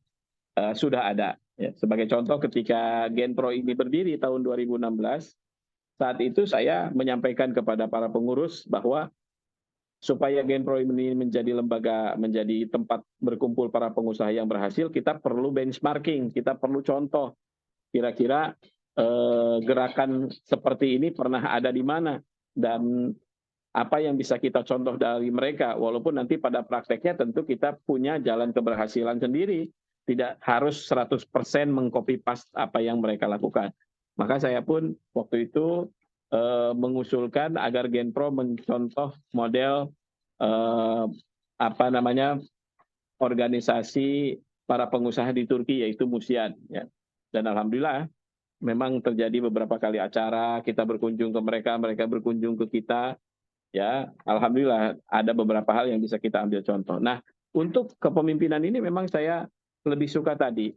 sudah ada. Ya, sebagai contoh ketika Genpro ini berdiri tahun 2016, saat itu saya menyampaikan kepada para pengurus bahwa supaya Genpro ini menjadi lembaga, menjadi tempat berkumpul para pengusaha yang berhasil, kita perlu benchmarking, kita perlu contoh. Kira-kira gerakan seperti ini pernah ada di mana dan apa yang bisa kita contoh dari mereka, walaupun nanti pada prakteknya tentu kita punya jalan keberhasilan sendiri, tidak harus 100% mengcopy paste apa yang mereka lakukan. Maka saya pun waktu itu mengusulkan agar Genpro mencontoh model organisasi para pengusaha di Turki, yaitu Musyan. Ya. Dan alhamdulillah memang terjadi beberapa kali acara, kita berkunjung ke mereka, mereka berkunjung ke kita. Ya, alhamdulillah ada beberapa hal yang bisa kita ambil contoh. Nah, untuk kepemimpinan ini memang saya lebih suka tadi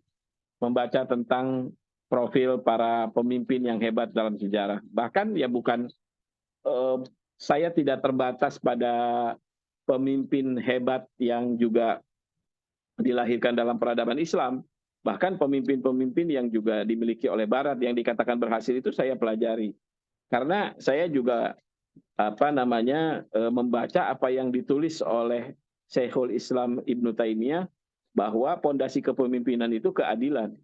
membaca tentang profil para pemimpin yang hebat dalam sejarah. Bahkan ya bukan saya tidak terbatas pada pemimpin hebat yang juga dilahirkan dalam peradaban Islam. Bahkan pemimpin-pemimpin yang juga dimiliki oleh Barat yang dikatakan berhasil itu saya pelajari. Karena saya juga membaca apa yang ditulis oleh Syekhul Islam Ibnu Taimiyah bahwa pondasi kepemimpinan itu keadilan.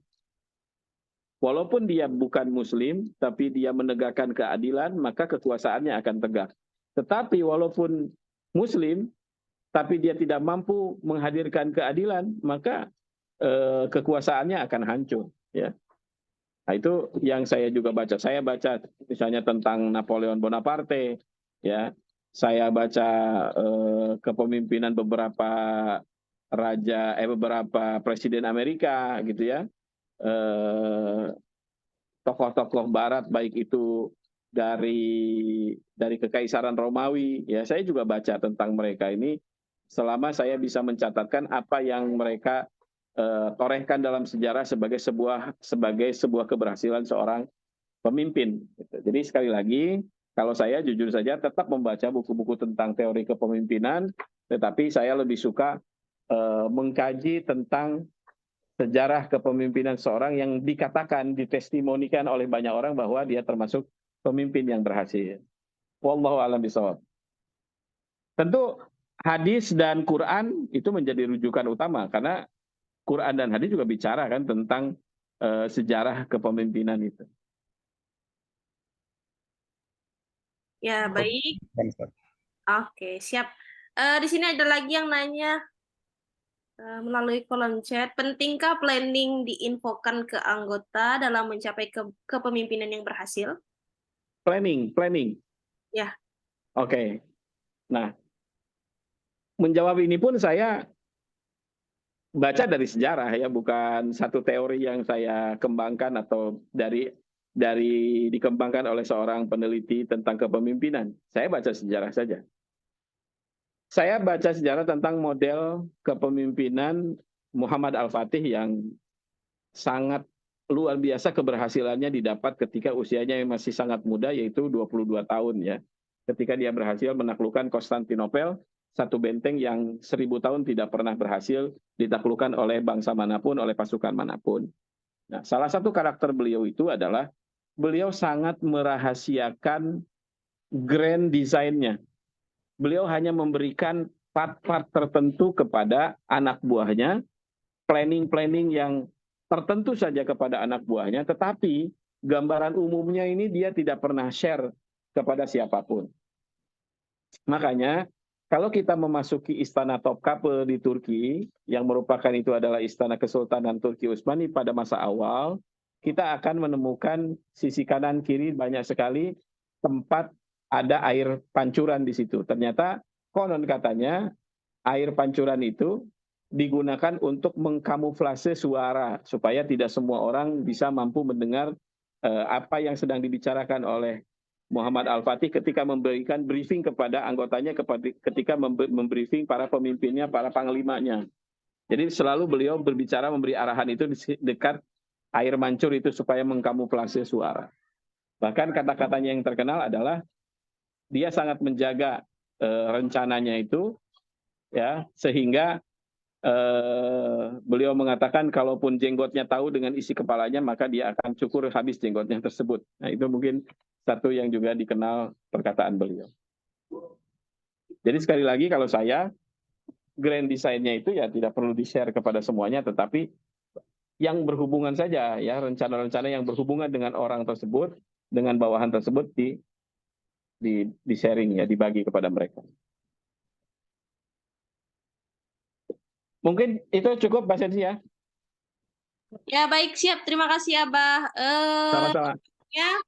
Walaupun dia bukan Muslim, tapi dia menegakkan keadilan, maka kekuasaannya akan tegak. Tetapi walaupun Muslim, tapi dia tidak mampu menghadirkan keadilan, maka kekuasaannya akan hancur. Ya. Nah, itu yang saya juga baca. Saya baca misalnya tentang Napoleon Bonaparte, ya. Saya baca kepemimpinan beberapa beberapa presiden Amerika, gitu ya. Tokoh-tokoh Barat, baik itu dari Kekaisaran Romawi, ya. Saya juga baca tentang mereka ini. Selama saya bisa mencatatkan apa yang mereka torehkan dalam sejarah sebagai sebuah keberhasilan seorang pemimpin. Jadi sekali lagi, kalau saya jujur saja tetap membaca buku-buku tentang teori kepemimpinan, tetapi saya lebih suka mengkaji tentang sejarah kepemimpinan seorang yang dikatakan, ditestimonikan oleh banyak orang bahwa dia termasuk pemimpin yang berhasil. Wallahu a'lam bishawab. Tentu hadis dan Quran itu menjadi rujukan utama karena Quran dan hadis juga bicara kan tentang sejarah kepemimpinan itu. Ya, baik. Oke, siap. Di sini ada lagi yang nanya melalui kolom chat, pentingkah planning diinfokan ke anggota dalam mencapai kepemimpinan yang berhasil? Planning. Ya. Oke. Nah, menjawab ini pun saya baca dari sejarah ya, bukan satu teori yang saya kembangkan atau dari dikembangkan oleh seorang peneliti tentang kepemimpinan. Saya baca sejarah saja. Saya baca sejarah tentang model kepemimpinan Muhammad Al-Fatih yang sangat luar biasa keberhasilannya didapat ketika usianya yang masih sangat muda, yaitu 22 tahun ya. Ketika dia berhasil menaklukkan Konstantinopel, satu benteng yang 1000 tahun tidak pernah berhasil ditaklukkan oleh bangsa manapun, oleh pasukan manapun. Nah, salah satu karakter beliau itu adalah beliau sangat merahasiakan grand design-nya. Beliau hanya memberikan part-part tertentu kepada anak buahnya, planning-planning yang tertentu saja kepada anak buahnya, tetapi gambaran umumnya ini dia tidak pernah share kepada siapapun. Makanya, kalau kita memasuki Istana Topkapı di Turki, yang merupakan itu adalah Istana Kesultanan Turki Utsmani pada masa awal, kita akan menemukan sisi kanan kiri banyak sekali tempat ada air pancuran di situ. Ternyata konon katanya air pancuran itu digunakan untuk mengkamuflase suara supaya tidak semua orang bisa mampu mendengar apa yang sedang dibicarakan oleh Muhammad Al-Fatih ketika memberikan briefing kepada anggotanya, ketika membriefing para pemimpinnya, para panglimanya. Jadi selalu beliau berbicara, memberi arahan itu di dekat air mancur itu supaya mengkamuflase suara. Bahkan kata-katanya yang terkenal adalah dia sangat menjaga rencananya itu, ya, sehingga beliau mengatakan kalaupun jenggotnya tahu dengan isi kepalanya, maka dia akan cukur habis jenggotnya tersebut. Nah, itu mungkin satu yang juga dikenal perkataan beliau. Jadi sekali lagi, kalau saya, grand design-nya itu ya tidak perlu di-share kepada semuanya, tetapi yang berhubungan saja, ya, rencana-rencana yang berhubungan dengan orang tersebut, dengan bawahan tersebut di sharing, ya, dibagi kepada mereka. Mungkin itu cukup, Mbak Sensi, ya. Ya, baik, siap. Terima kasih, Abah. Sama-sama. Ya,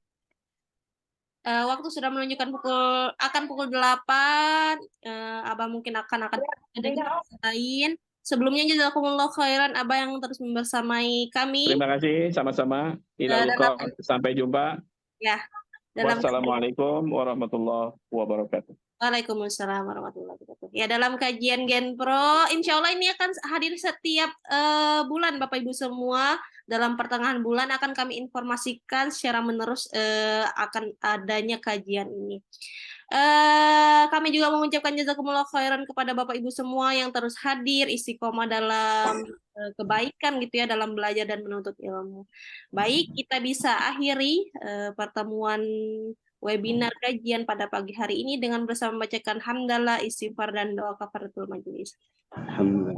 waktu sudah menunjukkan pukul 8. Abah mungkin akan ada kegiatan lain. Sebelumnya jazakumullah khairan Abah yang terus membersamai kami. Terima kasih, sama-sama. Sampai jumpa. Ya. Wassalamualaikum warahmatullahi wabarakatuh. Waalaikumsalam warahmatullahi wabarakatuh. Ya, dalam kajian Genpro, insya Allah ini akan hadir setiap bulan, Bapak Ibu semua. Dalam pertengahan bulan akan kami informasikan secara menerus akan adanya kajian ini. Kami juga mengucapkan jazakumullah khairan kepada Bapak Ibu semua yang terus hadir, istiqomah dalam kebaikan gitu ya, dalam belajar dan menuntut ilmu. Baik, kita bisa akhiri pertemuan webinar kajian pada pagi hari ini dengan bersama membacakan hamdalah, istighfar, dan doa kafaratul majelis. Alhamdulillah,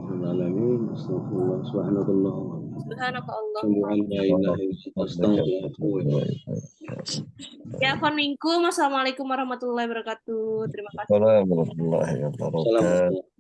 Subhanallah. subhanallah. Ya, Assalamualaikum warahmatullahi wabarakatuh. Terima kasih. Assalamualaikum warahmatullahi wabarakatuh.